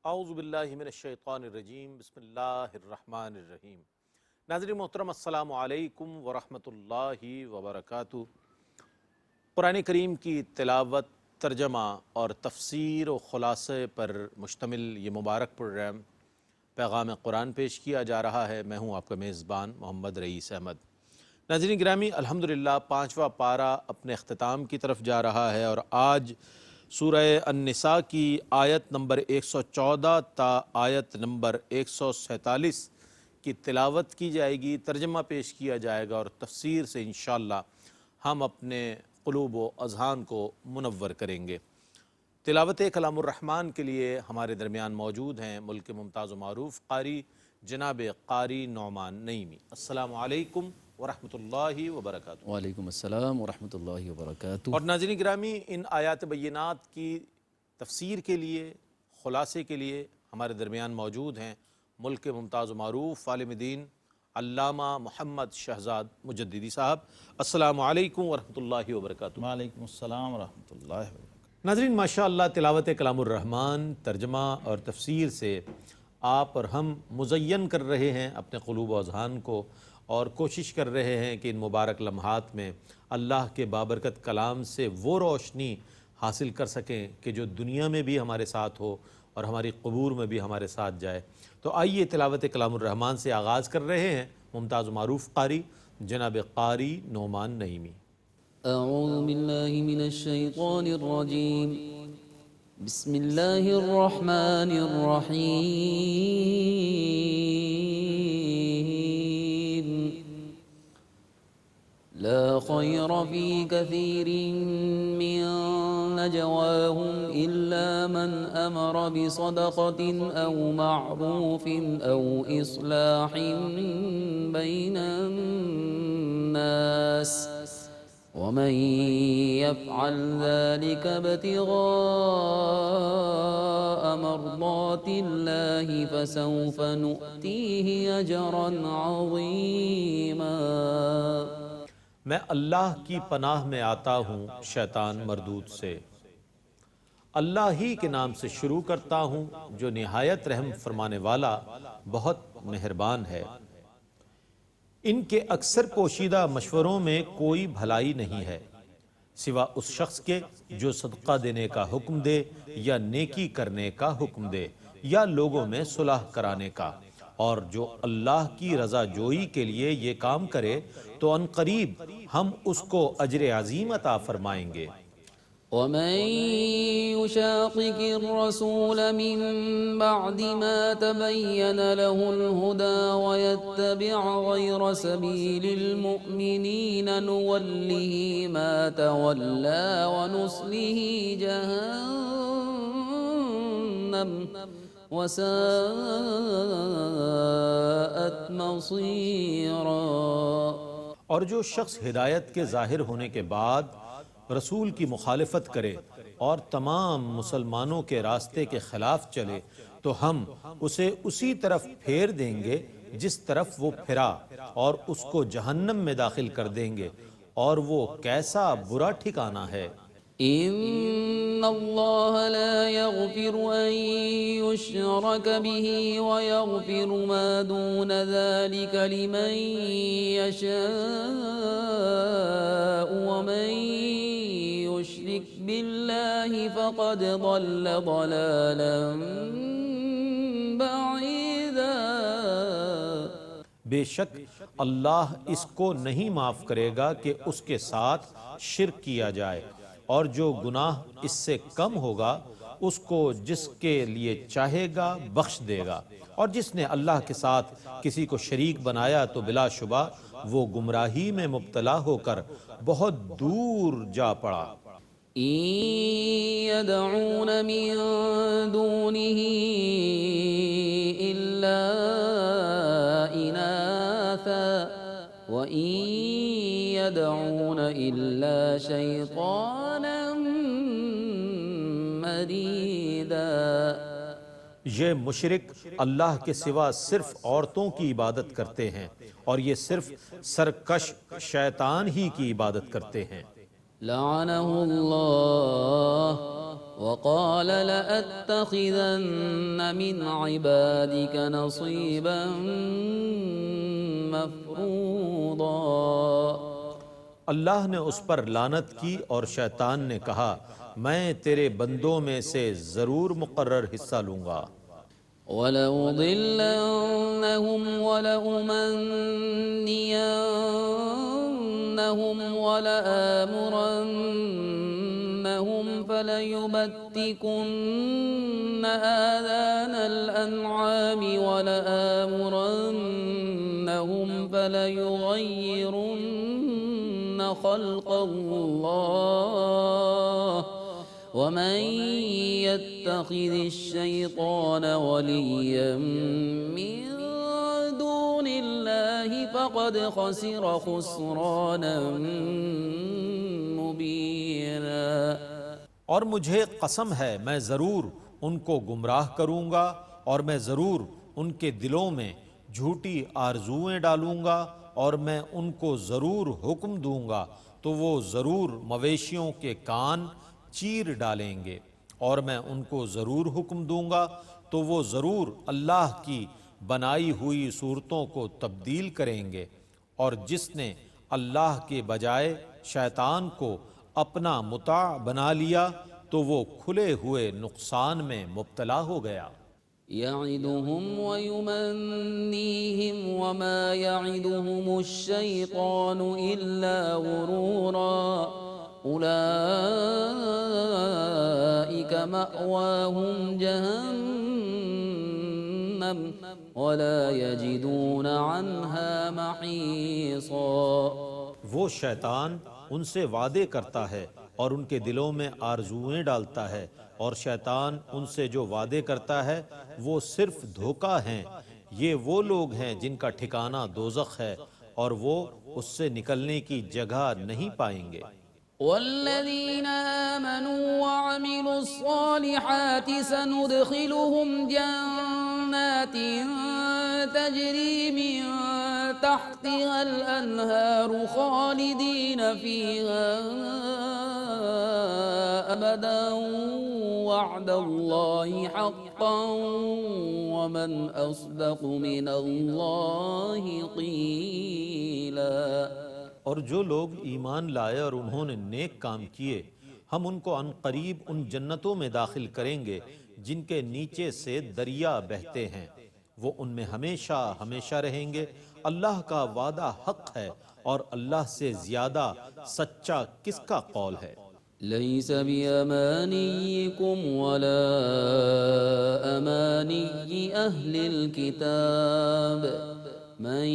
اعوذ باللہ من الشیطان الرجیم بسم اللہ الرحمن الرحیم۔ ناظرین محترم السلام علیکم ورحمۃ اللہ وبرکاتہ۔ قرآن کریم کی تلاوت، ترجمہ اور تفسیر و خلاصے پر مشتمل یہ مبارک پروگرام پیغام قرآن پیش کیا جا رہا ہے۔ میں ہوں آپ کا میزبان محمد رئیس احمد۔ ناظرین گرامی، الحمدللہ 5واں پارہ اپنے اختتام کی طرف جا رہا ہے اور آج سورہ النساء کی آیت نمبر 114 تا آیت نمبر 147 کی تلاوت کی جائے گی، ترجمہ پیش کیا جائے گا اور تفسیر سے انشاءاللہ ہم اپنے قلوب و اذہان کو منور کریں گے۔ تلاوت کلام الرحمن کے لیے ہمارے درمیان موجود ہیں ملک ممتاز و معروف قاری جناب قاری نعمان نعیمی۔ السلام علیکم ورحمۃ اللہ وبرکاتہ۔ وعلیکم السلام ورحمۃ اللہ وبرکاتہ۔ اور ناظرین گرامی، ان آیات بینات کی تفسیر کے لیے، خلاصے کے لیے ہمارے درمیان موجود ہیں ملک ممتاز و معروف عالم دین علامہ محمد شہزاد مجددی صاحب۔ السلام علیکم ورحمۃ اللہ وبرکاتہ۔ وعلیکم السلام ورحمۃ اللہ وبرکاتہ۔ ناظرین ماشاءاللہ تلاوت کلام الرحمن، ترجمہ اور تفسیر سے آپ اور ہم مزین کر رہے ہیں اپنے قلوب و اذہان کو، اور کوشش کر رہے ہیں کہ ان مبارک لمحات میں اللہ کے بابرکت کلام سے وہ روشنی حاصل کر سکیں کہ جو دنیا میں بھی ہمارے ساتھ ہو اور ہماری قبور میں بھی ہمارے ساتھ جائے۔ تو آئیے تلاوت کلام الرحمن سے آغاز کر رہے ہیں ممتاز و معروف قاری جناب قاری نعمان نعیمی۔ اعوذ باللہ من الشیطان الرجیم، بسم اللہ الرحمن الرحیم۔ لا خیر فی کثیر من نجواہم الا من امر بصدقۃ او معروف او اصلاح بین الناس ومن يفعل ذلك ابتغاء مرضات الله فسوف نؤتيه اجرا عظيما۔ میں اللہ کی پناہ میں آتا ہوں شیطان مردود سے، اللہ ہی کے نام سے شروع کرتا ہوں جو نہایت رحم فرمانے والا بہت مہربان ہے۔ ان کے اکثر پوشیدہ مشوروں میں کوئی بھلائی نہیں ہے سوا اس شخص کے جو صدقہ دینے کا حکم دے یا نیکی کرنے کا حکم دے یا لوگوں میں صلح کرانے کا، اور جو اللہ کی رضا جوئی کے لیے یہ کام کرے تو ان قریب ہم اس کو اجر عظیم عطا فرمائیں گے۔ ومن يشاقق الرسول من بعد ما تبين له الهدى ويتبع غير سبيل المؤمنين نوله ما تولى ونصله جهنم وساءت مصيرا۔ اور جو شخص ہدایت کے ظاہر ہونے کے بعد رسول کی مخالفت کرے اور تمام مسلمانوں کے راستے کے خلاف چلے تو ہم اسے اسی طرف پھیر دیں گے جس طرف وہ پھرا، اور اس کو جہنم میں داخل کر دیں گے، اور وہ کیسا برا ٹھکانہ ہے۔ ان اللہ لا یغفر ان یشرک به ویغفر ما دون ذلك لمن یشاء ومن یشرک باللہ فقد ضل ضلالا بعیدا۔ بے شک اللہ اس کو نہیں معاف کرے گا کہ اس کے ساتھ شرک کیا جائے، اور جو گناہ اس سے کم ہوگا اس کو جس کے لیے چاہے گا بخش دے گا، اور جس نے اللہ کے ساتھ کسی کو شریک بنایا تو بلا شبہ وہ گمراہی میں مبتلا ہو کر بہت دور جا پڑا۔ إن يدعون من دونه إلا إناثا وإن يدعون إلا شيطانا مريدا۔ یہ مشرک اللہ کے سوا صرف عورتوں کی عبادت کرتے ہیں، اور یہ صرف سرکش شیطان ہی کی عبادت کرتے ہیں۔ لعنه الله وقال لأتخذن من عبادك نصيبا مفروضا۔ اللہ نے اس پر لعنت کی اور شیطان نے کہا میں تیرے بندوں میں سے ضرور مقرر حصہ لوں گا۔ وَلَأُضِلَّنَّهُمْ وَلَأُمَنِّيَنَّهُمْ وَلَآمُرَنَّهُمْ فَلَيُبَتِّكُنَّ آذَانَ الْأَنْعَامِ وَلَآمُرَنَّهُمْ فَلَيُغَيِّرُنَّ خَلْقَ اللَّهِ وَمَن يَتَّخِذِ الشَّيْطَانَ وَلِيًّا مِّن دُونِ اللَّهِ فَقَدْ خَسِرَ خُسْرَانًا مُّبِينًا۔ اور مجھے قسم ہے میں ضرور ان کو گمراہ کروں گا اور میں ضرور ان کے دلوں میں جھوٹی آرزوئیں ڈالوں گا اور میں ان کو ضرور حکم دوں گا تو وہ ضرور مویشیوں کے کان چیر ڈالیں گے، اور میں ان کو ضرور حکم دوں گا تو وہ ضرور اللہ کی بنائی ہوئی صورتوں کو تبدیل کریں گے، اور جس نے اللہ کے بجائے شیطان کو اپنا مطاع بنا لیا تو وہ کھلے ہوئے نقصان میں مبتلا ہو گیا۔ يَعِدُهُمْ وَيُمَنِّيهِمْ وَمَا يَعِدُهُمُ الشَّيْطَانُ إِلَّا غُرُورًا أُولَئِكَ مَأْوَاهُمْ جَهَنَّمُ وَلَا يَجِدُونَ عَنْهَا مَحِيصًا۔ وہ شیطان ان سے وعدے کرتا ہے اور ان کے دلوں میں آرزوئیں ڈالتا ہے، اور شیطان ان سے جو وعدے کرتا ہے وہ صرف دھوکہ ہیں۔ یہ وہ لوگ ہیں جن کا ٹھکانہ دوزخ ہے اور وہ اس سے نکلنے کی جگہ نہیں پائیں گے۔ والذين آمنوا وعملوا الصالحات سندخلهم جنات تجري من تحتها الأنهار خالدين فيها أبدا وعد الله حقا ومن أصدق من الله قيلا۔ اور جو لوگ ایمان لائے اور انہوں نے نیک کام کیے ہم ان کو عن قریب ان جنتوں میں داخل کریں گے جن کے نیچے سے دریا بہتے ہیں، وہ ان میں ہمیشہ ہمیشہ رہیں گے۔ اللہ کا وعدہ حق ہے اور اللہ سے زیادہ سچا کس کا قول ہے؟ ليس بأمانيكم ولا أماني أهل الكتاب من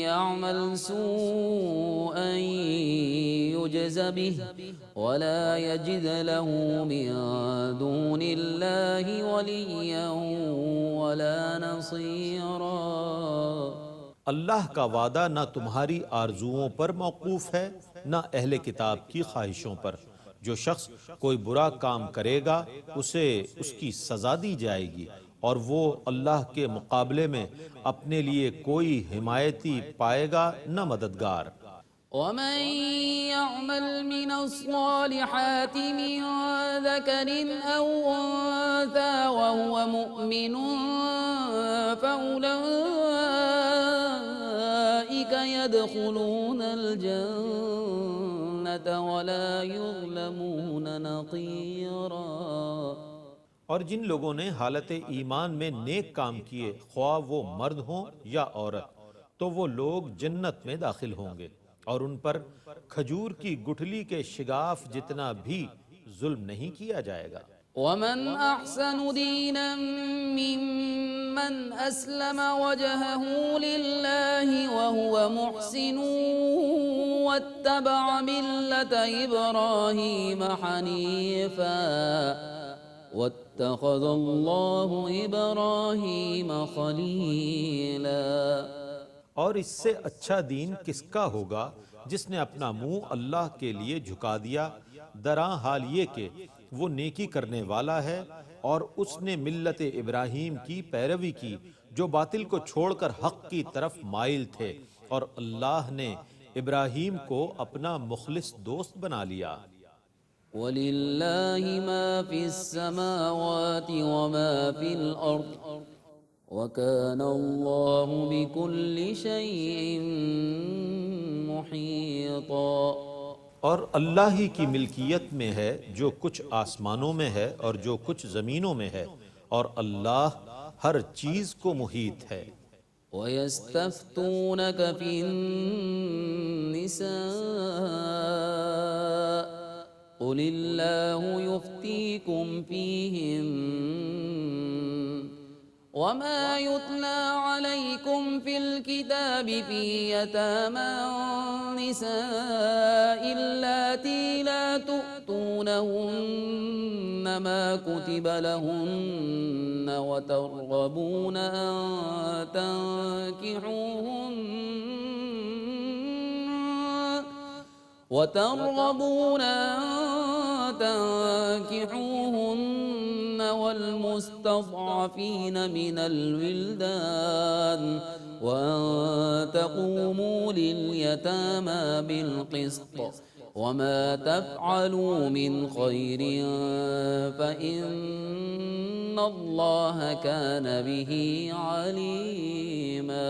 يعمل سوءا يجز به ولا يجد له من دون الله وليا ولا نصيرا۔ اللہ کا وعدہ نہ تمہاری آرزوؤں پر موقوف ہے نہ اہل کتاب کی خواہشوں پر۔ جو شخص کوئی برا کام کرے گا اسے اس کی سزا دی جائے گی، اور وہ اللہ کے مقابلے میں اپنے لیے کوئی حمایتی پائے گا نہ مددگار۔ ومن يعمل من الصالحات من ذكر أو أنثى وهو مؤمن فأولئك يدخلون الجنة ولا يظلمون نقيرا۔ اور جن لوگوں نے حالت ایمان میں نیک کام کیے خواہ وہ مرد ہوں یا عورت تو وہ لوگ جنت میں داخل ہوں گے، اور ان پر کھجور کی گٹھلی کے شگاف جتنا بھی ظلم نہیں کیا جائے گا۔ ومن احسن دینا ممن اسلم وجهه لله وهو محسن واتبع ملة ابراہیم حنیفا واتخذ اللہ ابراہیم خلیلا۔ اور اس سے اچھا دین کس کا ہوگا جس نے اپنا منہ اللہ کے لیے جھکا دیا، دراں حال یہ کہ وہ نیکی کرنے والا ہے، اور اس نے ملت ابراہیم کی پیروی کی جو باطل کو چھوڑ کر حق کی طرف مائل تھے، اور اللہ نے ابراہیم کو اپنا مخلص دوست بنا لیا۔ وَلِلَّهِ مَا فِي السَّمَاوَاتِ وَمَا فِي الْأَرْضِ وَكَانَ اللَّهُ بِكُلِّ شَيْءٍ مُحِيطًا۔ اور اللہ ہی کی ملکیت میں ہے جو کچھ آسمانوں میں ہے اور جو کچھ زمینوں میں ہے، اور اللہ ہر چیز کو محیط ہے۔ وَيَسْتَفْتُونَكَ فِي النِّسَاءِ قُلِ اللَّهُ يُفْتِيكُمْ فِيهِنَّ وَمَا يُتْلَى عَلَيْكُمْ فِي الْكِتَابِ فِي يَتَامَى النِّسَاءِ اللَّاتِي لَا تُؤْتُونَهُنَّ مَا كُتِبَ لَهُنَّ وَتَرْغَبُونَ أَن تنكحوهن والمستضعفين من الولدان وأن تقوموا لليتامى بالقسط وما تفعلوا من خير فإن الله كان به عليما۔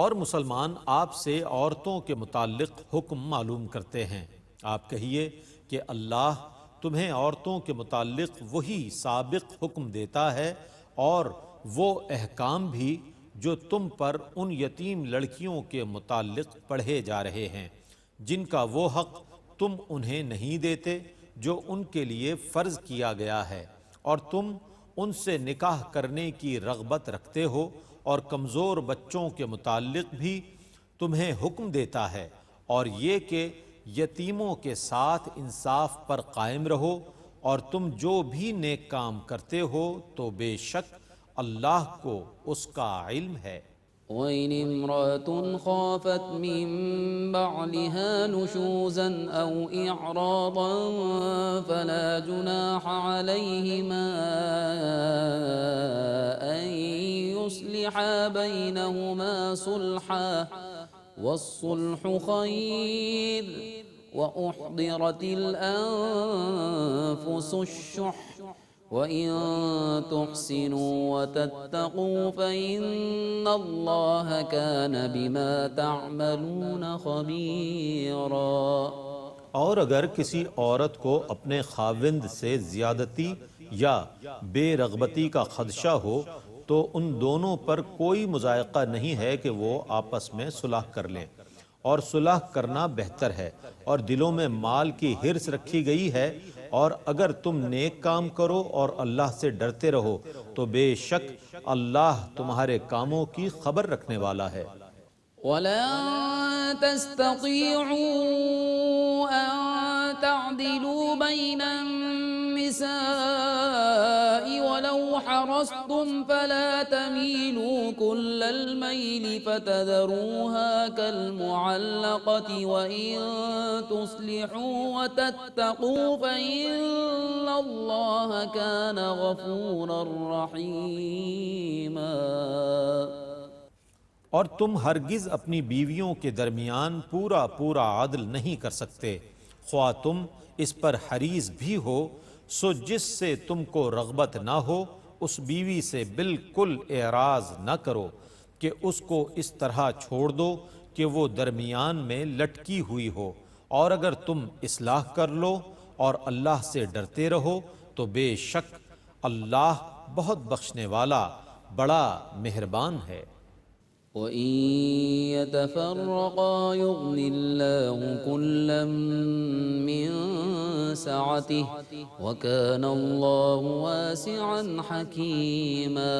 اور مسلمان آپ سے عورتوں کے متعلق حکم معلوم کرتے ہیں، آپ کہیے کہ اللہ تمہیں عورتوں کے متعلق وہی سابق حکم دیتا ہے اور وہ احکام بھی جو تم پر ان یتیم لڑکیوں کے متعلق پڑھے جا رہے ہیں جن کا وہ حق تم انہیں نہیں دیتے جو ان کے لیے فرض کیا گیا ہے، اور تم ان سے نکاح کرنے کی رغبت رکھتے ہو، اور کمزور بچوں کے متعلق بھی تمہیں حکم دیتا ہے، اور یہ کہ یتیموں کے ساتھ انصاف پر قائم رہو، اور تم جو بھی نیک کام کرتے ہو تو بے شک اللہ کو اس کا علم ہے۔ وَإِنِ امْرَأَةٌ خَافَتْ مِن بَعْلِهَا نُشُوزًا أَوْ إِعْرَاضًا فَلَا جُنَاحَ عَلَيْهِمَا أَن يُصْلِحَا بَيْنَهُمَا صُلْحًا وَالصُّلْحُ خَيْرٌ وَأُحْضِرَتِ الْأَنفُسُ الشُّحَّ وَإِن تُحْسِنُوا وَتَتَّقُوا فَإِنَّ اللَّهَ كَانَ بِمَا تَعْمَلُونَ خَبِيرًا۔ اور اگر کسی عورت کو اپنے خاوند سے زیادتی یا بے رغبتی کا خدشہ ہو تو ان دونوں پر کوئی مضائقہ نہیں ہے کہ وہ آپس میں صلح کر لیں، اور صلح کرنا بہتر ہے، اور دلوں میں مال کی حرص رکھی گئی ہے، اور اگر تم نیک کام کرو اور اللہ سے ڈرتے رہو تو بے شک اللہ تمہارے کاموں کی خبر رکھنے والا ہے۔ وَلَن تَسْتَطِيعُوا أَن تَعْدِلُوا بَيْنَ النِّسَاءِ وَلَوْ حَرَصْتُمْ فَلَا تَمِيلُوا كُلَّ الْمَيْلِ فَتَذَرُوهَا كَالْمُعَلَّقَةِ وَإِن تُصْلِحُوا وَتَتَّقُوا فَإِنَّ اللَّهَ كَانَ غَفُورًا رَّحِيمًا۔ اور تم ہرگز اپنی بیویوں کے درمیان پورا عدل نہیں کر سکتے، خواہ تم اس پر حریص بھی ہو، سو جس سے تم کو رغبت نہ ہو اس بیوی سے بالکل اعراض نہ کرو کہ اس کو اس طرح چھوڑ دو کہ وہ درمیان میں لٹکی ہوئی ہو، اور اگر تم اصلاح کر لو اور اللہ سے ڈرتے رہو تو بے شک اللہ بہت بخشنے والا بڑا مہربان ہے۔ وَإِن يَتَفَرَّقَا يُغْنِ اللَّهُ كُلًّا مِّن سَعَتِهِ وَكَانَ اللَّهُ وَاسِعًا حَكِيمًا۔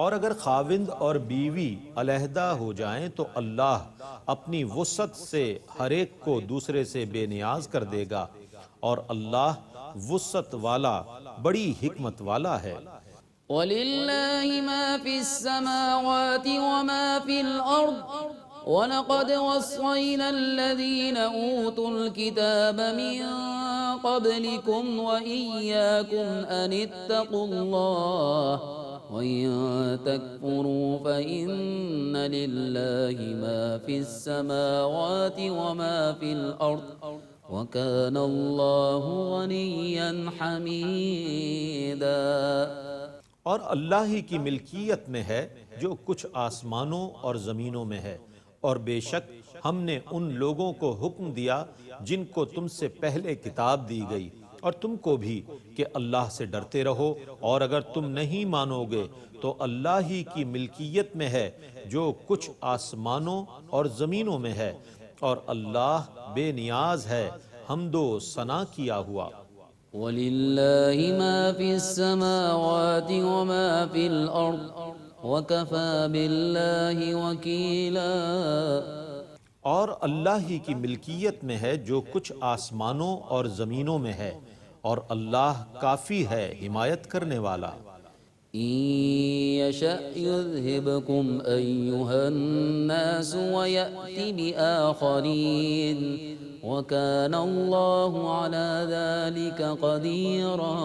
اور اگر خاوند اور بیوی علیحدہ ہو جائیں تو اللہ اپنی وسعت سے ہر ایک کو دوسرے سے بے نیاز کر دے گا، اور اللہ وسعت والا بڑی حکمت والا ہے۔ وَلِلَّهِ مَا فِي السَّمَاوَاتِ وَمَا فِي الْأَرْضِ وَلَقَدْ وَصَّيْنَا الَّذِينَ أُوتُوا الْكِتَابَ مِن قَبْلِكُمْ وَإِيَّاكُمْ أَنِ اتَّقُوا اللَّهَ وَإِن تَكْفُرُوا فَإِنَّ لِلَّهِ مَا فِي السَّمَاوَاتِ وَمَا فِي الْأَرْضِ وَكَانَ اللَّهُ غَنِيًّا حَمِيدًا۔ اور اللہ ہی کی ملکیت میں ہے جو کچھ آسمانوں اور زمینوں میں ہے، اور بے شک ہم نے ان لوگوں کو حکم دیا جن کو تم سے پہلے کتاب دی گئی، اور تم کو بھی کہ اللہ سے ڈرتے رہو، اور اگر تم نہیں مانو گے تو اللہ ہی کی ملکیت میں ہے جو کچھ آسمانوں اور زمینوں میں ہے، اور اللہ بے نیاز ہے حمد و ثنا کیا ہوا۔ وَلِلَّهِ مَا فِي السَّمَاوَاتِ وَمَا فِي الْأَرْضِ وَكَفَى بِاللَّهِ وَكِيلًا۔ اور اللہ ہی کی ملکیت میں ہے جو کچھ آسمانوں اور زمینوں میں ہے، اور اللہ کافی ہے حمایت کرنے والا۔ إِن يَشَأْ يُذْهِبْكُمْ أَيُّهَا النَّاسُ وَيَأْتِ بِآخَرِينَ وَكَانَ اللَّهُ عَلَى ذَلِكَ قَدِيرًا۔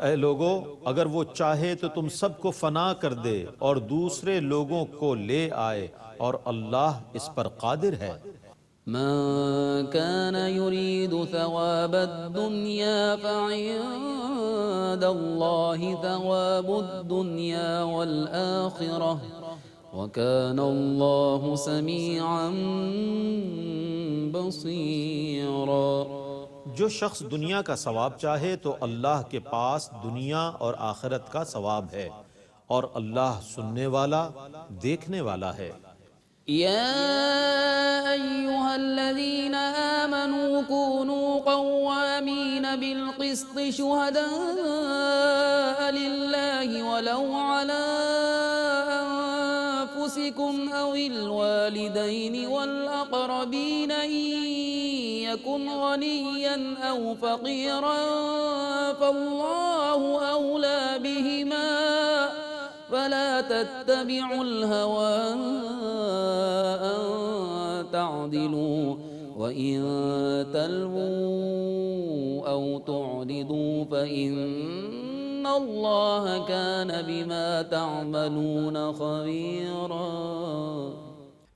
اے لوگو، اگر وہ چاہے تو تم سب کو فنا کر دے اور دوسرے لوگوں کو لے آئے، اور اللہ اس پر قادر ہے۔ من كان يريد ثواب الدنيا فعند الله ثواب الدنيا والآخرة وكان الله سميعا بصيرا۔ جو شخص دنیا کا ثواب چاہے تو اللہ کے پاس دنیا اور آخرت کا ثواب ہے، اور اللہ سننے والا دیکھنے والا ہے۔ يا أيها الذين آمنوا كونوا قوامين بالقسط شهداء لله ولو على أنفسكم أو الوالدين والأقربين إن يكن غنيا أو فقيرا فالله أولى بهما فلا تتبعوا الهوى أن تعدلوا وإن تلووا أو تعرضوا فإن الله كان بما تعملون خبيرا۔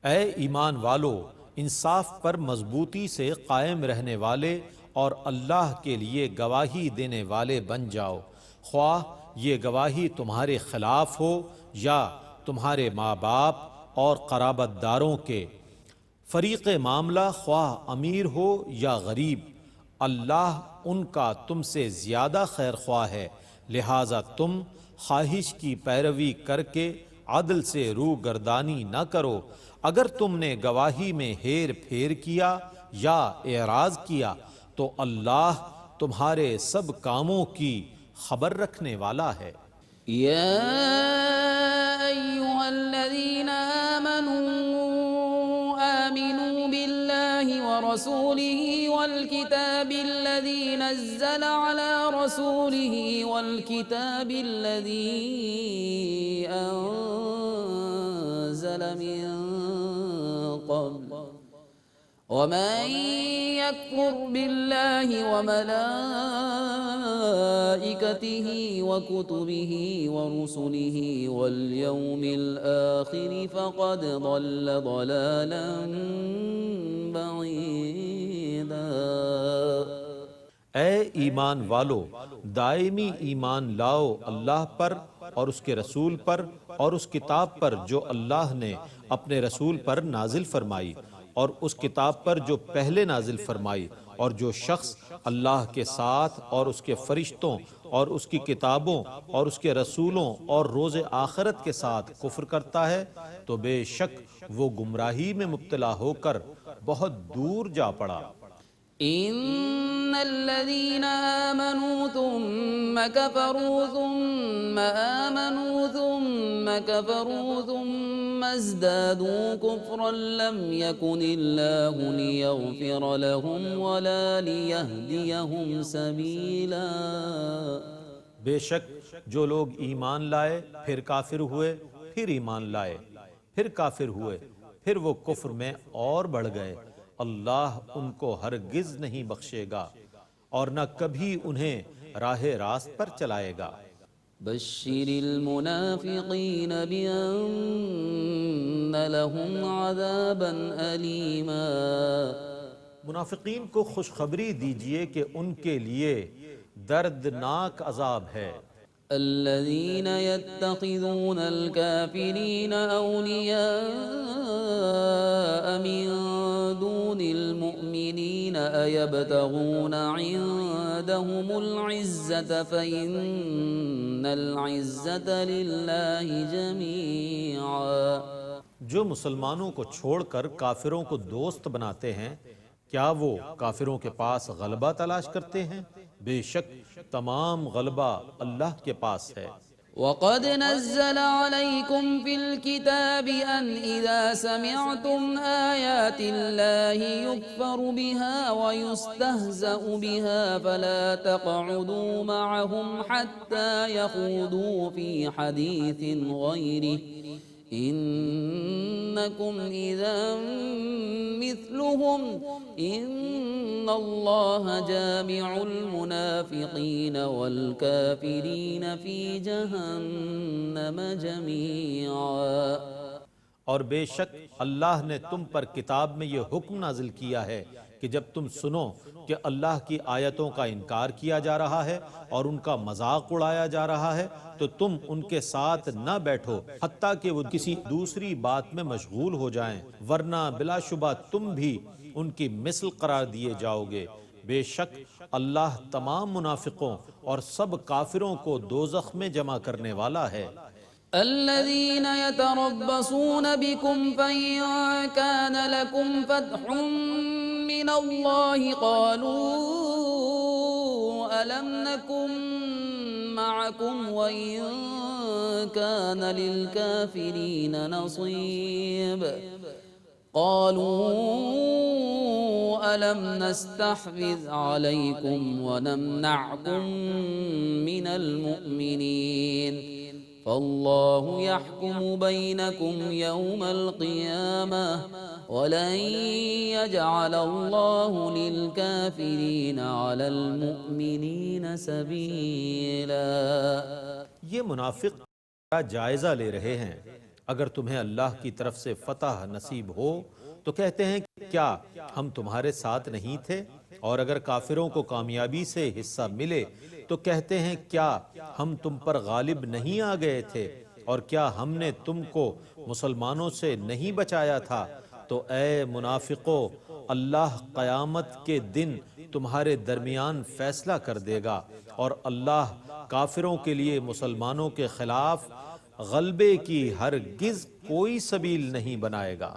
اے ایمان والو، انصاف پر مضبوطی سے قائم رہنے والے اور اللہ کے لیے گواہی دینے والے بن جاؤ، خواہ یہ گواہی تمہارے خلاف ہو یا تمہارے ماں باپ اور قرابت داروں کے۔ فریق معاملہ خواہ امیر ہو یا غریب، اللہ ان کا تم سے زیادہ خیر خواہ ہے، لہٰذا تم خواہش کی پیروی کر کے عدل سے روگردانی نہ کرو۔ اگر تم نے گواہی میں ہیر پھیر کیا یا اعراض کیا تو اللہ تمہارے سب کاموں کی خبر رکھنے والا ہے۔ يا أيها الذين آمنوا بالله ورسوله والكتاب الذي نزل على رسوله والكتاب الذي أنزل من قبل ومن يكفر بالله وملائكته وكتبه ورسله واليوم الآخر فقد ضل ضلالا بعيدا۔ اے ایمان والو، دائمی ایمان لاؤ اللہ پر اور اس کے رسول پر اور اس کتاب پر جو اللہ نے اپنے رسول پر نازل فرمائی، اور اس کتاب پر جو پہلے نازل فرمائی، اور جو شخص اللہ کے ساتھ اور اس کے فرشتوں اور اس کی کتابوں اور اس کے رسولوں اور روز آخرت کے ساتھ کفر کرتا ہے تو بے شک وہ گمراہی میں مبتلا ہو کر بہت دور جا پڑا۔ ان الذين آمنوا ثم كفروا ثم آمنوا ثم كفروا ثم ازدادوا كفرا لم يكن الله ليغفر لهم ولا ليهديهم سبيلا۔ بے شک جو لوگ ایمان لائے پھر کافر ہوئے، پھر ایمان لائے، پھر کافر ہوئے، پھر وہ کفر میں اور بڑھ گئے، اللہ ان کو ہرگز نہیں بخشے گا اور نہ کبھی انہیں راہ راست پر چلائے گا۔ بشر المنافقین بأن لهم عذابا ألیما۔ منافقین کو خوشخبری دیجئے کہ ان کے لیے دردناک عذاب ہے۔ الذين يتخذون الكافرين أولياء من دون المؤمنين أيبتغون عندهم العزة فإن العزة لله جميعا۔ جو مسلمانوں کو چھوڑ کر کافروں کو دوست بناتے ہیں، کیا وہ کافروں کے پاس غلبہ تلاش کرتے ہیں؟ بے شک تمام غلبہ اللہ کے پاس ہے۔ وقد نزل عليكم في الكتاب أن إذا سمعتم آيات الله يكفر بها ويستهزأ بها فلا تقعدوا معهم حتى يخوضوا في حديث غيره إنكم إذا مثلهم إن الله جامع المنافقين والكافرين في جهنم جميعا۔ اور بے شک اللہ نے تم پر کتاب میں یہ حکم نازل کیا ہے کہ جب تم سنو کہ اللہ کی آیتوں کا انکار کیا جا رہا ہے اور ان کا مذاق اڑایا جا رہا ہے تو تم ان کے ساتھ نہ بیٹھو حتیٰ کہ وہ کسی دوسری بات میں مشغول ہو جائیں، ورنہ بلا شبہ تم بھی ان کی مثل قرار دیے جاؤ گے۔ بے شک اللہ تمام منافقوں اور سب کافروں کو دوزخ میں جمع کرنے والا ہے۔ الذين يتربصون بكم فإن كان لكم فتح من الله قالوا ألم نكن معكم وإن كان للكافرين نصيب قالوا ألم نستحوذ عليكم ونمنعكم من المؤمنين فالله يحكم بينكم يوم القيامة ولن يجعل الله للكافرين على المؤمنين سبيلا۔ یہ منافق کا جائزہ لے رہے ہیں، اگر تمہیں اللہ کی طرف سے فتح نصیب ہو تو کہتے ہیں کیا ہم تمہارے ساتھ نہیں تھے، اور اگر کافروں کو کامیابی سے حصہ ملے تو کہتے ہیں کیا ہم تم پر غالب نہیں آ گئے تھے، اور کیا ہم نے تم کو مسلمانوں سے نہیں بچایا تھا۔ تو اے منافقو، اللہ قیامت کے دن تمہارے درمیان فیصلہ کر دے گا، اور اللہ کافروں کے لیے مسلمانوں کے خلاف غلبے کی ہرگز کوئی سبیل نہیں بنائے گا۔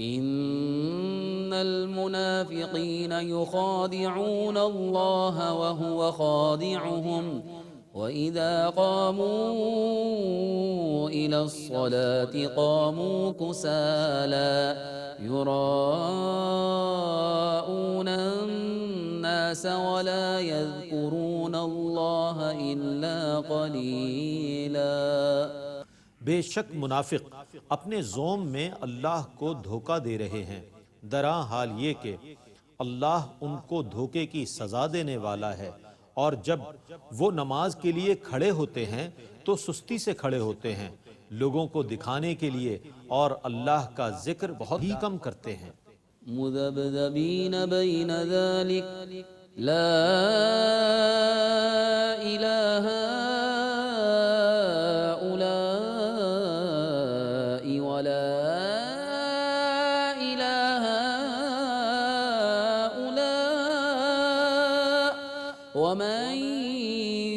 ان المنافقین یخادعون اللہ وهو خادعهم وَإِذَا قَامُوا إِلَى الصَّلَاةِ قَامُوا كُسَالَى يُرَاءُونَ النَّاسَ وَلَا يَذْكُرُونَ اللَّهَ إِلَّا قَلِيلًا۔ بے شک منافق اپنے زوم میں اللہ کو دھوکہ دے رہے ہیں، درا حال یہ کہ اللہ ان کو دھوکے کی سزا دینے والا ہے، اور جب وہ نماز کے لیے کھڑے ہوتے ہیں تو سستی سے کھڑے ہوتے ہیں، لوگوں کو دکھانے کے لیے، اور اللہ کا ذکر بہت ہی کم کرتے ہیں۔ مذبذبین بین ذالک لا الہ هؤلاء ولا الہ هؤلاء ومن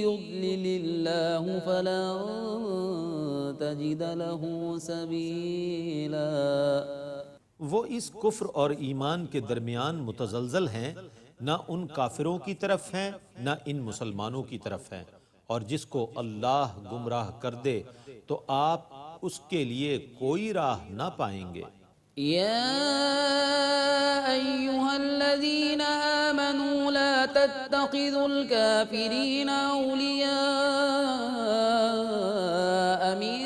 يضلل اللہ فلن تجد له سبیلا۔ وہ اس کفر اور ایمان کے درمیان متزلزل ہیں، نہ ان کافروں کی طرف ہیں نہ ان مسلمانوں کی طرف ہیں، اور جس کو اللہ گمراہ کر دے تو آپ اس کے لیے کوئی راہ نہ پائیں گے۔ یا ایہا الذین آمنوا لا تتخذوا الكافرین اولیاء من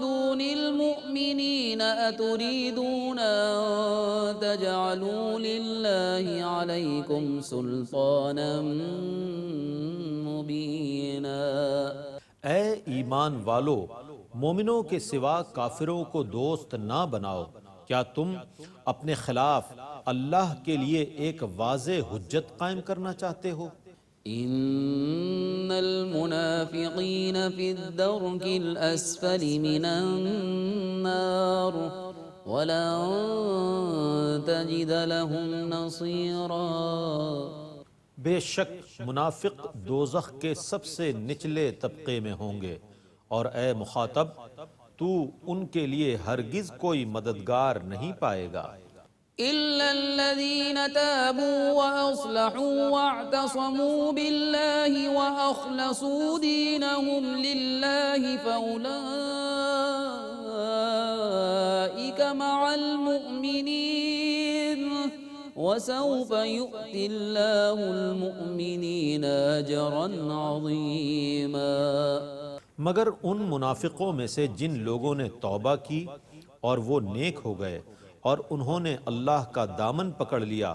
دون المؤمنین اتریدون ان تجعلوا للہ علیکم سلطانا مبینا۔ اے ایمان والو، مومنوں کے سوا کافروں کو دوست نہ بناؤ۔ کیا تم اپنے خلاف اللہ کے لیے ایک واضح حجت قائم کرنا چاہتے ہو؟ ان المنافقین فی الدرک الاسفل من النار ولن تجد لهم نصیرا۔ بے شک منافق دوزخ کے سب سے نچلے طبقے میں ہوں گے، اور اے مخاطب تو ان کے لیے ہرگز کوئی مددگار نہیں پائے گا۔ إلا الذين تابوا وأصلحوا واعتصموا بالله وأخلصوا دينهم لله فأولئك مع المؤمنين وسوف يؤتي الله المؤمنين أجرا عظيما۔ مگر ان منافقوں میں سے جن لوگوں نے توبہ کی اور وہ نیک ہو گئے اور انہوں نے اللہ کا دامن پکڑ لیا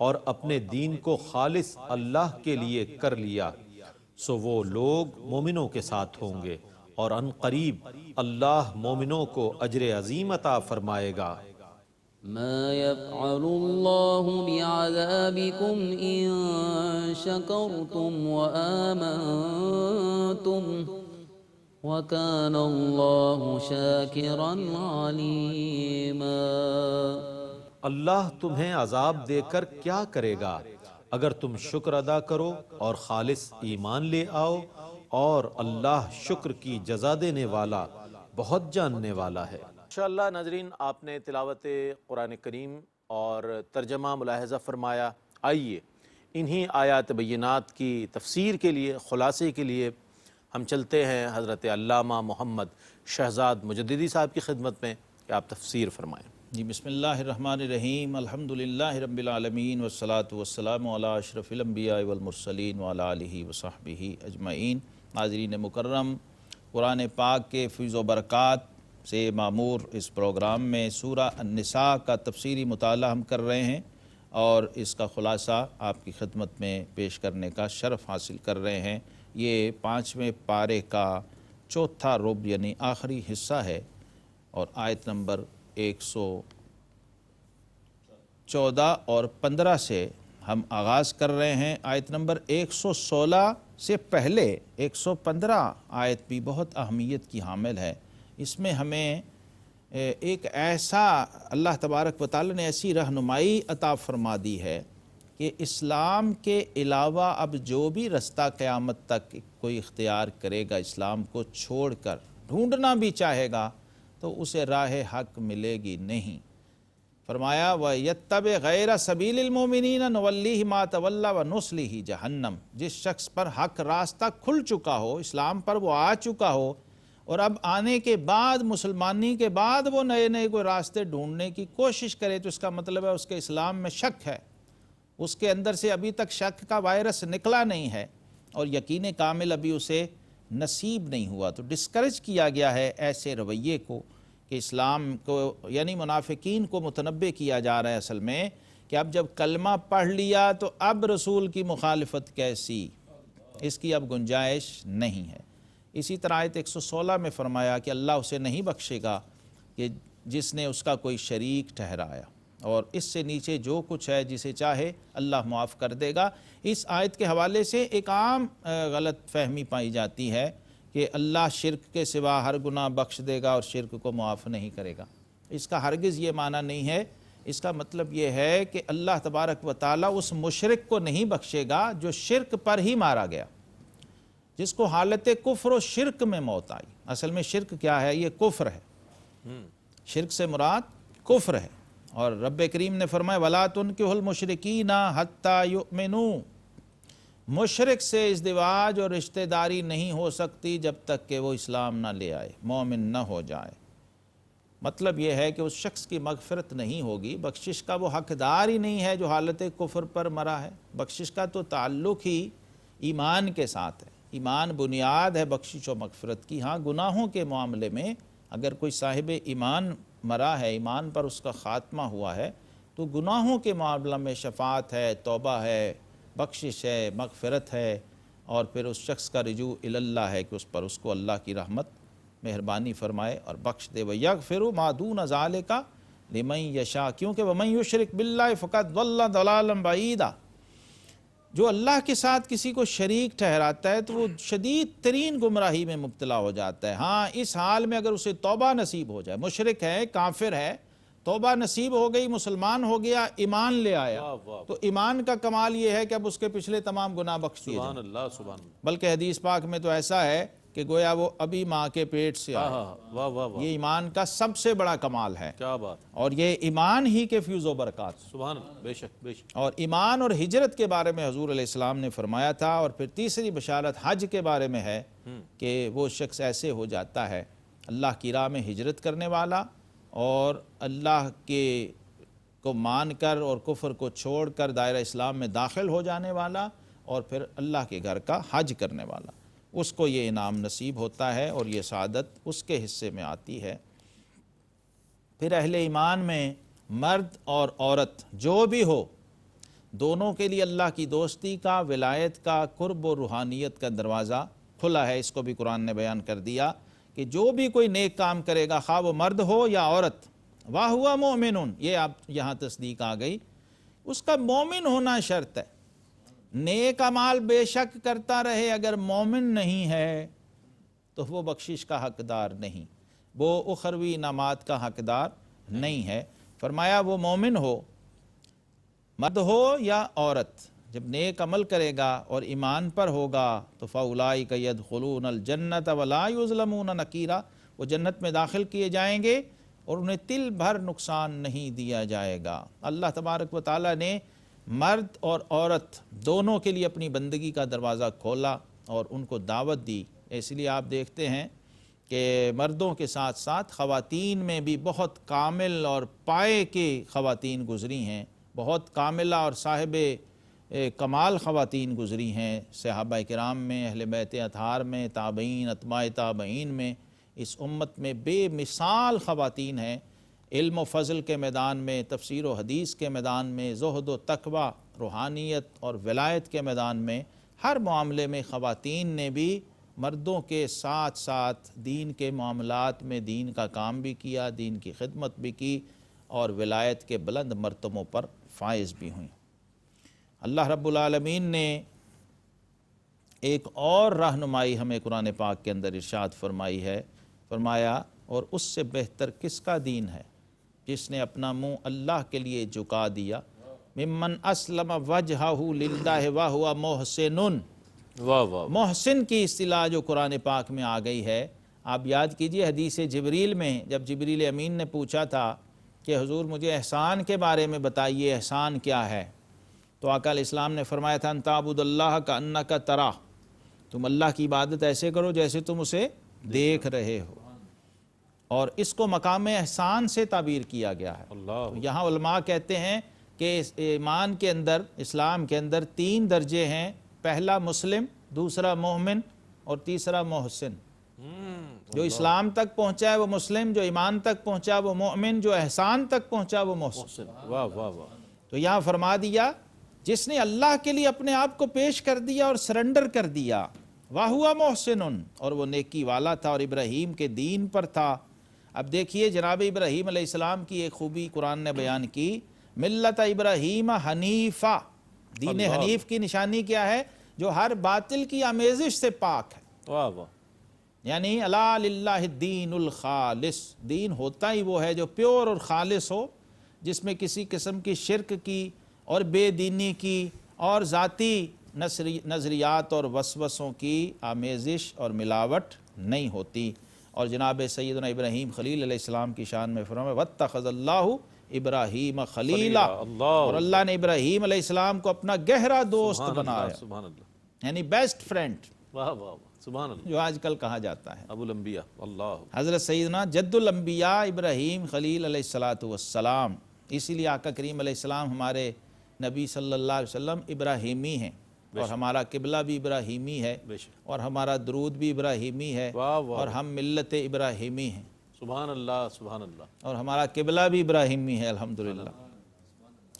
اور اپنے دین کو خالص اللہ کے لیے کر لیا، سو وہ لوگ مومنوں کے ساتھ ہوں گے، اور ان قریب اللہ مومنوں کو اجر عظیم عطا فرمائے گا۔ ما يفعل الله بعذابكم إن شكرتم وآمنتم وَكَانَ اللَّهُ شَاكِرًا عَلِيمًا۔ اللہ تمہیں عذاب دے کر کیا کرے گا اگر تم شکر ادا کرو اور خالص ایمان لے آؤ، اور اللہ شکر کی جزا دینے والا بہت جاننے والا ہے۔ انشاءاللہ ناظرین، آپ نے تلاوت قرآن کریم اور ترجمہ ملاحظہ فرمایا۔ آئیے انہی آیات بینات کی تفسیر کے لیے، خلاصے کے لیے ہم چلتے ہیں حضرت علامہ محمد شہزاد مجددی صاحب کی خدمت میں کہ آپ تفسیر فرمائیں۔ جی، بسم اللہ الرحمن الرحیم، الحمدللہ رب العالمین والصلاة والسلام علی اشرف الانبیاء والمرسلین وعلی آلہ وصحبہ اجمعین۔ ناظرین مکرم، قرآن پاک کے فیض و برکات سے معمور اس پروگرام میں سورہ النساء کا تفسیری مطالعہ ہم کر رہے ہیں، اور اس کا خلاصہ آپ کی خدمت میں پیش کرنے کا شرف حاصل کر رہے ہیں۔ یہ 5ویں پارے کا چوتھا ربع یعنی آخری حصہ ہے، اور آیت نمبر 114 اور 15 سے ہم آغاز کر رہے ہیں۔ آیت نمبر 116 سے پہلے 115 آیت بھی بہت اہمیت کی حامل ہے۔ اس میں ہمیں ایک ایسا اللہ تبارک و تعالی نے ایسی رہنمائی عطا فرما دی ہے کہ اسلام کے علاوہ اب جو بھی رستہ قیامت تک کوئی اختیار کرے گا، اسلام کو چھوڑ کر ڈھونڈنا بھی چاہے گا، تو اسے راہ حق ملے گی نہیں۔ فرمایا وَيَتَّبِعْ غَيْرَ سَبِيلِ الْمُؤْمِنِينَ نُوَلِّهِ مَا تَوَلَّى وَنُصْلِهِ جَهَنَّمَ۔ جس شخص پر حق راستہ کھل چکا ہو، اسلام پر وہ آ چکا ہو، اور اب آنے کے بعد، مسلمانی کے بعد وہ نئے نئے کوئی راستے ڈھونڈنے کی کوشش کرے، تو اس کا مطلب ہے اس کے اسلام میں شک ہے، اس کے اندر سے ابھی تک شک کا وائرس نکلا نہیں ہے، اور یقین کامل ابھی اسے نصیب نہیں ہوا۔ تو ڈسکریج کیا گیا ہے ایسے رویے کو، کہ اسلام کو یعنی منافقین کو متنبہ کیا جا رہا ہے اصل میں، کہ اب جب کلمہ پڑھ لیا تو اب رسول کی مخالفت کیسی، اس کی اب گنجائش نہیں ہے۔ اسی طرح آیت 116 میں فرمایا کہ اللہ اسے نہیں بخشے گا کہ جس نے اس کا کوئی شریک ٹھہرایا، اور اس سے نیچے جو کچھ ہے جسے چاہے اللہ معاف کر دے گا۔ اس آیت کے حوالے سے ایک عام غلط فہمی پائی جاتی ہے کہ اللہ شرک کے سوا ہر گناہ بخش دے گا اور شرک کو معاف نہیں کرے گا۔ اس کا ہرگز یہ معنی نہیں ہے۔ اس کا مطلب یہ ہے کہ اللہ تبارک و تعالیٰ اس مشرک کو نہیں بخشے گا جو شرک پر ہی مارا گیا، جس کو حالت کفر و شرک میں موت آئی۔ اصل میں شرک کیا ہے؟ یہ کفر ہے۔ شرک سے مراد کفر ہے، اور رب کریم نے فرمایا وَلَا تُنْكِحُوا الْمُشْرِكِينَ حَتَّى يُؤْمِنُوا۔ مشرک سے ازدواج اور رشتہ داری نہیں ہو سکتی جب تک کہ وہ اسلام نہ لے آئے، مومن نہ ہو جائے۔ مطلب یہ ہے کہ اس شخص کی مغفرت نہیں ہوگی، بخشش کا وہ حقدار ہی نہیں ہے جو حالت کفر پر مرا ہے۔ بخشش کا تو تعلق ہی ایمان کے ساتھ ہے، ایمان بنیاد ہے بخشش و مغفرت کی۔ ہاں، گناہوں کے معاملے میں اگر کوئی صاحب ایمان مرا ہے، ایمان پر اس کا خاتمہ ہوا ہے، تو گناہوں کے معاملہ میں شفاعت ہے، توبہ ہے، بخشش ہے، مغفرت ہے، اور پھر اس شخص کا رجوع اللہ ہے کہ اس پر اس کو اللہ کی رحمت مہربانی فرمائے اور بخش دے۔ وَيَغْفِرُ مَا دُونَ ذَلِكَ لمن یشاء، کیونکہ ومن یشرک باللہ فقد ضل ضلالا بعیدا، جو اللہ کے ساتھ کسی کو شریک ٹھہراتا ہے تو وہ شدید ترین گمراہی میں مبتلا ہو جاتا ہے۔ ہاں اس حال میں اگر اسے توبہ نصیب ہو جائے، مشرک ہے، کافر ہے، توبہ نصیب ہو گئی، مسلمان ہو گیا، ایمان لے آیا، واہ واہ، تو ایمان کا کمال یہ ہے کہ اب اس کے پچھلے تمام گناہ بخش دیے جائیں۔ سبحان اللہ سبحان اللہ، بلکہ حدیث پاک میں تو ایسا ہے کہ گویا وہ ابھی ماں کے پیٹ سے آیا۔ واہ واہ واہ، یہ ایمان کا سب سے بڑا کمال ہے، کیا بات، اور یہ ایمان ہی کے فیض و برکات ہیں۔ سبحان اللہ، بے شک بے شک، اور ایمان اور ہجرت کے بارے میں حضور علیہ السلام نے فرمایا تھا، اور پھر تیسری بشارت حج کے بارے میں ہے کہ وہ شخص ایسے ہو جاتا ہے اللہ کی راہ میں ہجرت کرنے والا، اور اللہ کے کو مان کر اور کفر کو چھوڑ کر دائرہ اسلام میں داخل ہو جانے والا، اور پھر اللہ کے گھر کا حج کرنے والا، اس کو یہ انعام نصیب ہوتا ہے، اور یہ سعادت اس کے حصے میں آتی ہے۔ پھر اہل ایمان میں مرد اور عورت جو بھی ہو، دونوں کے لیے اللہ کی دوستی کا، ولایت کا، قرب و روحانیت کا دروازہ کھلا ہے۔ اس کو بھی قرآن نے بیان کر دیا کہ جو بھی کوئی نیک کام کرے گا، خواہ وہ مرد ہو یا عورت، وَهُوَ مُؤْمِنٌ، یہ اب یہاں تصدیق آ گئی، اس کا مومن ہونا شرط ہے۔ نیک اعمال بے شک کرتا رہے، اگر مومن نہیں ہے تو وہ بخشش کا حقدار نہیں، وہ اخروی انعامات کا حقدار نہیں ہے۔ فرمایا وہ مومن ہو، مرد ہو یا عورت، جب نیک عمل کرے گا اور ایمان پر ہوگا تو فَأُولَٰئِكَ يَدْخُلُونَ الْجَنَّةَ وَلَا يُظْلَمُونَ نَقِيرًا، وہ جنت میں داخل کیے جائیں گے اور انہیں تل بھر نقصان نہیں دیا جائے گا۔ اللہ تبارک و تعالیٰ نے مرد اور عورت دونوں کے لیے اپنی بندگی کا دروازہ کھولا اور ان کو دعوت دی۔ اس لیے آپ دیکھتے ہیں کہ مردوں کے ساتھ ساتھ خواتین میں بھی بہت کامل اور پائے کے خواتین گزری ہیں، بہت کاملہ اور صاحب کمال خواتین گزری ہیں صحابہ کرام میں، اہل بیت اطہار میں، تابعین، اتباع تابعین میں۔ اس امت میں بے مثال خواتین ہیں، علم و فضل کے میدان میں، تفسیر و حدیث کے میدان میں، زہد و تقوی، روحانیت اور ولایت کے میدان میں، ہر معاملے میں خواتین نے بھی مردوں کے ساتھ ساتھ دین کے معاملات میں دین کا کام بھی کیا، دین کی خدمت بھی کی، اور ولایت کے بلند مرتبوں پر فائز بھی ہوئیں۔ اللہ رب العالمین نے ایک اور رہنمائی ہمیں قرآن پاک کے اندر ارشاد فرمائی ہے، فرمایا اور اس سے بہتر کس کا دین ہے جس نے اپنا منہ اللہ کے لیے جھکا دیا، ممن اسلم وجہہ للہ وہو محسن۔ واہ واہ، محسن کی اصطلاح جو قرآن پاک میں آ گئی ہے، آپ یاد کیجئے حدیث جبریل میں جب جبریل امین نے پوچھا تھا کہ حضور مجھے احسان کے بارے میں بتائیے، احسان کیا ہے، تو آقا علیہ السلام نے فرمایا تھا ان تعبد اللہ کأنک تراہ، تم اللہ کی عبادت ایسے کرو جیسے تم اسے دیکھ رہے ہو، اور اس کو مقام احسان سے تعبیر کیا گیا ہے۔ اللہ، یہاں علماء کہتے ہیں کہ ایمان کے اندر، اسلام کے اندر 3 درجے ہیں، پہلا مسلم، دوسرا مومن اور تیسرا محسن۔ جو اسلام تک پہنچا ہے وہ مسلم، جو ایمان تک پہنچا وہ مومن، جو احسان تک پہنچا وہ محسن۔ واہ واہ واہ، تو یہاں فرما دیا جس نے اللہ کے لیے اپنے آپ کو پیش کر دیا اور سرنڈر کر دیا، وَهُوَ مُحْسِنٌ، اور وہ نیکی والا تھا اور ابراہیم کے دین پر تھا۔ اب دیکھیے جناب ابراہیم علیہ السلام کی ایک خوبی قرآن نے بیان کی، ملت ابراہیم حنیفہ، دین حنیف کی نشانی کیا ہے؟ جو ہر باطل کی آمیزش سے پاک ہے، واہ واہ، یعنی الا للہ الدین الخالص، دین ہوتا ہی وہ ہے جو پیور اور خالص ہو، جس میں کسی قسم کی شرک کی اور بے دینی کی اور ذاتی نظریات اور وسوسوں کی آمیزش اور ملاوٹ نہیں ہوتی۔ اور جناب سیدنا ابراہیم خلیل علیہ السلام کی شان میں فرمایا وَاتَّخَذَ اللَّهُ ابراہیم خلیلا، اور اللہ نے ابراہیم علیہ السلام کو اپنا گہرا دوست بنایا، سبحان اللہ، یعنی بیسٹ فرینڈ، واہ واہ واہ، سبحان اللہ، جو آج کل کہا جاتا ہے۔ ابو الانبیاء، اللہ، حضرت سیدنا جد الانبیاء ابراہیم خلیل علیہ السلام، اسی لیے آقا کریم علیہ السلام ہمارے نبی صلی اللہ علیہ وسلم ابراہیمی ہیں، اور ہمارا قبلہ بھی ابراہیمی ہے، بے شک، اور ہمارا درود بھی ابراہیمی ہے، واہ واہ، اور ہم ملت ابراہیمی ہیں، سبحان اللہ سبحان اللہ، اور ہمارا قبلہ بھی ابراہیمی ہے الحمدللہ۔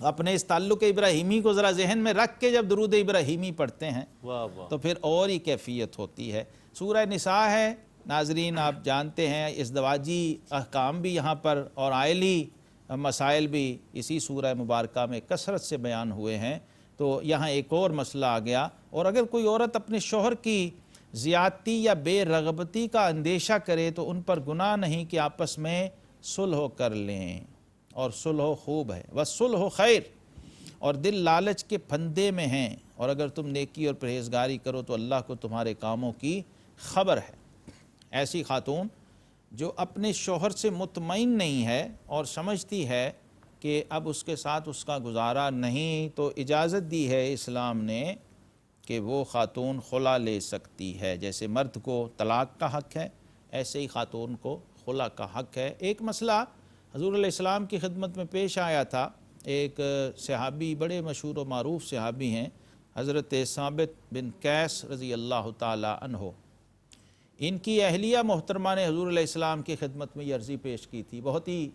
اپنے اس تعلق ابراہیمی کو ذرا ذہن میں رکھ کے جب درود ابراہیمی پڑھتے ہیں واہ واہ، تو پھر اور ہی کیفیت ہوتی ہے۔ سورہ نساء ہے ناظرین، آپ جانتے ہیں ازدواجی احکام بھی یہاں پر اور عائلی مسائل بھی اسی سورہ مبارکہ میں کثرت سے بیان ہوئے ہیں۔ تو یہاں ایک اور مسئلہ آ گیا، اور اگر کوئی عورت اپنے شوہر کی زیادتی یا بے رغبتی کا اندیشہ کرے تو ان پر گناہ نہیں کہ آپس میں صلح کر لیں، اور صلح خوب ہے، والصلح خیر، اور دل لالچ کے پھندے میں ہیں، اور اگر تم نیکی اور پرہیزگاری کرو تو اللہ کو تمہارے کاموں کی خبر ہے۔ ایسی خاتون جو اپنے شوہر سے مطمئن نہیں ہے اور سمجھتی ہے کہ اب اس کے ساتھ اس کا گزارا نہیں، تو اجازت دی ہے اسلام نے کہ وہ خاتون خلا لے سکتی ہے۔ جیسے مرد کو طلاق کا حق ہے، ایسے ہی خاتون کو خلا کا حق ہے۔ ایک مسئلہ حضور علیہ السلام کی خدمت میں پیش آیا تھا۔ ایک صحابی، بڑے مشہور و معروف صحابی ہیں، حضرت ثابت بن قیس رضی اللہ تعالی عنہ۔ ان کی اہلیہ محترمہ نے حضور علیہ السلام کی خدمت میں یہ عرضی پیش کی تھی۔ بہت ہی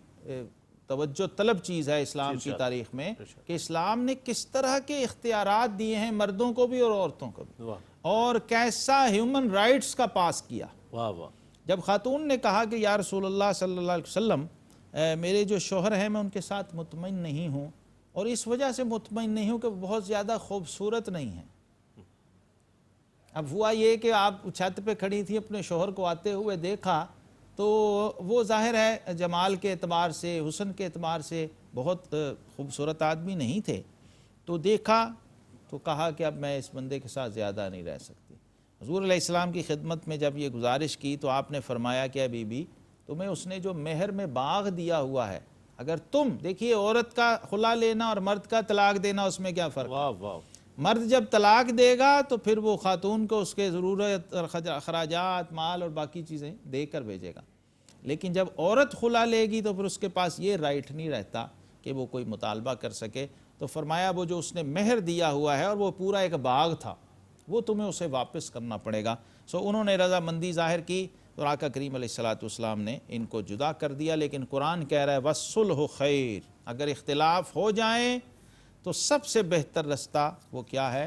توجہ طلب چیز ہے اسلام کی تاریخ میں کہ اسلام نے کس طرح کے اختیارات دیے ہیں مردوں کو بھی اور عورتوں کو بھی، اور کیسا ہیومن رائٹس کا پاس کیا۔ جب خاتون نے کہا کہ یا رسول اللہ صلی اللہ علیہ وسلم، میرے جو شوہر ہیں میں ان کے ساتھ مطمئن نہیں ہوں، اور اس وجہ سے مطمئن نہیں ہوں کہ وہ بہت زیادہ خوبصورت نہیں ہیں۔ اب ہوا یہ کہ آپ چھت پہ کھڑی تھی، اپنے شوہر کو آتے ہوئے دیکھا تو وہ ظاہر ہے جمال کے اعتبار سے، حسن کے اعتبار سے بہت خوبصورت آدمی نہیں تھے، تو دیکھا تو کہا کہ اب میں اس بندے کے ساتھ زیادہ نہیں رہ سکتی۔ حضور علیہ السلام کی خدمت میں جب یہ گزارش کی تو آپ نے فرمایا کہ اے بی بی، تمہیں اس نے جو مہر میں باغ دیا ہوا ہے، اگر تم دیکھیے عورت کا خلا لینا اور مرد کا طلاق دینا، اس میں کیا فرق ہے؟ مرد جب طلاق دے گا تو پھر وہ خاتون کو اس کے ضرورت اخراجات، مال اور باقی چیزیں دے کر بھیجے گا، لیکن جب عورت خلا لے گی تو پھر اس کے پاس یہ رائٹ نہیں رہتا کہ وہ کوئی مطالبہ کر سکے۔ تو فرمایا وہ جو اس نے مہر دیا ہوا ہے اور وہ پورا ایک باغ تھا، وہ تمہیں اسے واپس کرنا پڑے گا۔ انہوں نے رضامندی ظاہر کی تو آقا کریم علیہ السلام نے ان کو جدا کر دیا۔ لیکن قرآن کہہ رہا ہے والصلح خیر، اگر اختلاف ہو جائیں تو سب سے بہتر رستہ وہ کیا ہے؟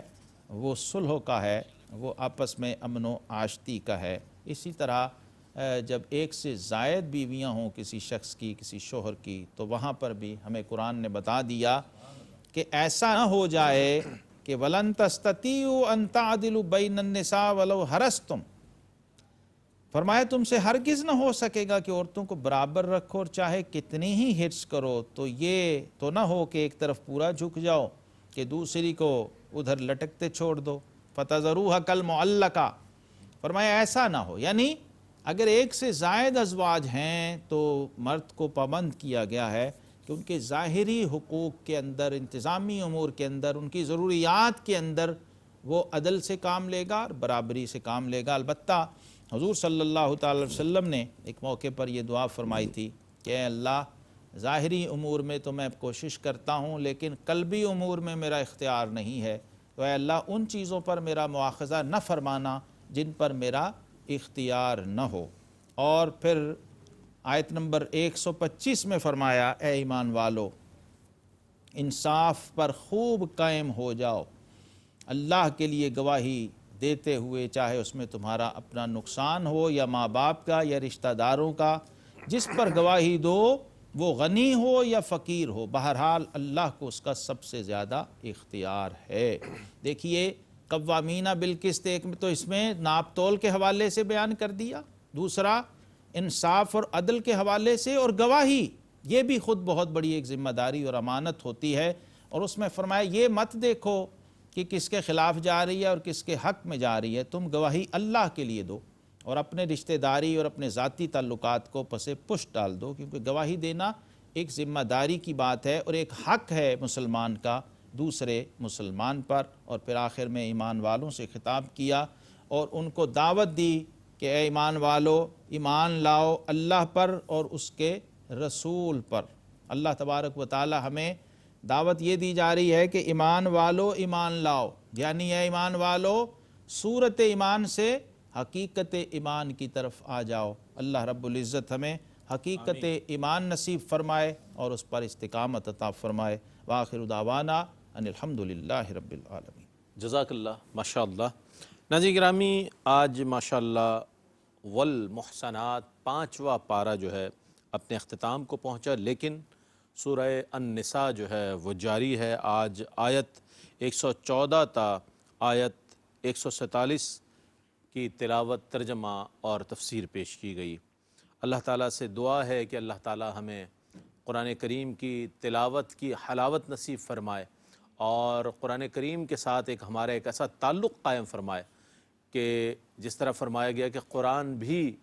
وہ صلح کا ہے، وہ آپس میں امن و آشتی کا ہے۔ اسی طرح جب ایک سے زائد بیویاں ہوں کسی شخص کی، کسی شوہر کی، تو وہاں پر بھی ہمیں قرآن نے بتا دیا کہ ایسا نہ ہو جائے کہ وَلَن تَسْتَطِيعُوا أَن تَعْدِلُوا بَيْنَ النِّسَاءِ وَلَوْ حَرَصْتُمْ، فرمایا تم سے ہرگز نہ ہو سکے گا کہ عورتوں کو برابر رکھو، اور چاہے کتنی ہی حرص کرو تو یہ تو نہ ہو کہ ایک طرف پورا جھک جاؤ کہ دوسری کو ادھر لٹکتے چھوڑ دو، فَتَذَرُوهَا كَالْمُعَلَّقَةِ، فرمایا ایسا نہ ہو۔ یعنی اگر ایک سے زائد ازواج ہیں تو مرد کو پابند کیا گیا ہے کہ ان کے ظاہری حقوق کے اندر، انتظامی امور کے اندر، ان کی ضروریات کے اندر وہ عدل سے کام لے گا اور برابری سے کام لے گا۔ البتہ حضور صلی اللہ تعالی وسلم نے ایک موقع پر یہ دعا فرمائی تھی کہ اے اللہ، ظاہری امور میں تو میں کوشش کرتا ہوں لیکن قلبی امور میں میرا اختیار نہیں ہے، تو اے اللہ ان چیزوں پر میرا مواخذہ نہ فرمانا جن پر میرا اختیار نہ ہو۔ اور پھر آیت نمبر 125 میں فرمایا اے ایمان والو، انصاف پر خوب قائم ہو جاؤ، اللہ کے لیے گواہی دیتے ہوئے، چاہے اس میں تمہارا اپنا نقصان ہو یا ماں باپ کا یا رشتہ داروں کا، جس پر گواہی دو وہ غنی ہو یا فقیر ہو، بہرحال اللہ کو اس کا سب سے زیادہ اختیار ہے۔ دیکھیے قوامین بالقسط، ایک تو اس میں ناپ تول کے حوالے سے بیان کر دیا، دوسرا انصاف اور عدل کے حوالے سے، اور گواہی یہ بھی خود بہت بڑی ایک ذمہ داری اور امانت ہوتی ہے۔ اور اس میں فرمایا یہ مت دیکھو کہ کس کے خلاف جا رہی ہے اور کس کے حق میں جا رہی ہے، تم گواہی اللہ کے لیے دو اور اپنے رشتہ داری اور اپنے ذاتی تعلقات کو پس پشت ڈال دو، کیونکہ گواہی دینا ایک ذمہ داری کی بات ہے اور ایک حق ہے مسلمان کا دوسرے مسلمان پر۔ اور پھر آخر میں ایمان والوں سے خطاب کیا اور ان کو دعوت دی کہ اے ایمان والو، ایمان لاؤ اللہ پر اور اس کے رسول پر۔ اللہ تبارک و تعالی ہمیں دعوت یہ دی جا رہی ہے کہ ایمان والو ایمان لاؤ، یعنی اے ایمان والو صورت ایمان سے حقیقت ایمان کی طرف آ جاؤ۔ اللہ رب العزت ہمیں حقیقت ایمان نصیب فرمائے اور اس پر استقامت عطا فرمائے۔ وآخر دعوانا ان الحمدللہ رب العالمین۔ جزاک اللہ، ماشاءاللہ۔ ناظرین گرامی، آج ماشاءاللہ والمحسنات 5واں پارہ جو ہے اپنے اختتام کو پہنچا، لیکن سورہ النساء جو ہے وہ جاری ہے۔ آج آیت 114 تا آیت 147 کی تلاوت، ترجمہ اور تفسیر پیش کی گئی۔ اللہ تعالیٰ سے دعا ہے کہ اللہ تعالیٰ ہمیں قرآن کریم کی تلاوت کی حلاوت نصیب فرمائے اور قرآن کریم کے ساتھ ہمارا ایک ایسا تعلق قائم فرمائے کہ جس طرح فرمایا گیا کہ قرآن بھی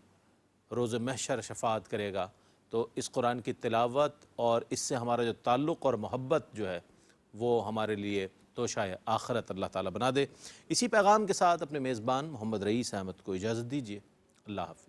روز محشر شفاعت کرے گا، تو اس قرآن کی تلاوت اور اس سے ہمارا جو تعلق اور محبت جو ہے وہ ہمارے لیے توشہ آخرت اللہ تعالیٰ بنا دے۔ اسی پیغام کے ساتھ اپنے میزبان محمد رئیس احمد کو اجازت دیجیے۔ اللہ حافظ۔